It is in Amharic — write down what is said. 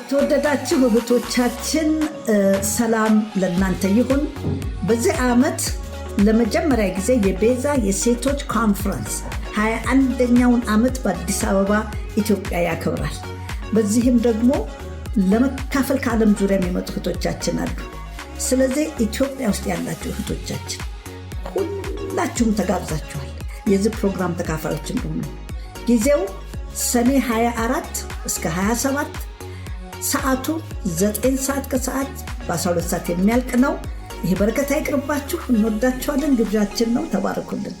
ተወደዳችሁ እህቶቻችን ሰላም ለእናንተ ይሁን። በዚህ ዓመት ለመጀመሪያ ጊዜ የቤዛ የሴቶች ኮንፈረንስ 21ኛውን ዓመት በአዲስ አበባ ኢትዮጵያ ያከብራል። በዚህም ደግሞ ለመካፈል ከዓለም ዙሪያ የሚመጡ እህቶቻችን አሉ። ስለዚህ ኢትዮጵያ ውስጥ ያላችሁ እህቶቻችን ሁላችሁም ተጋብዛችኋል የዚህ ፕሮግራም ተካፋዮች እንደሆኑ። ጊዜው ሰኔ 24 እስከ 27 ሰዓቱ 9 ሰዓት ከሰዓት በ12 ሰዓት የሚያልቅ ነው። ይሄ በረከት አይቅርባችሁ። እንወዳችኋለን። ግብዣችን ነው። ተባረኩልን።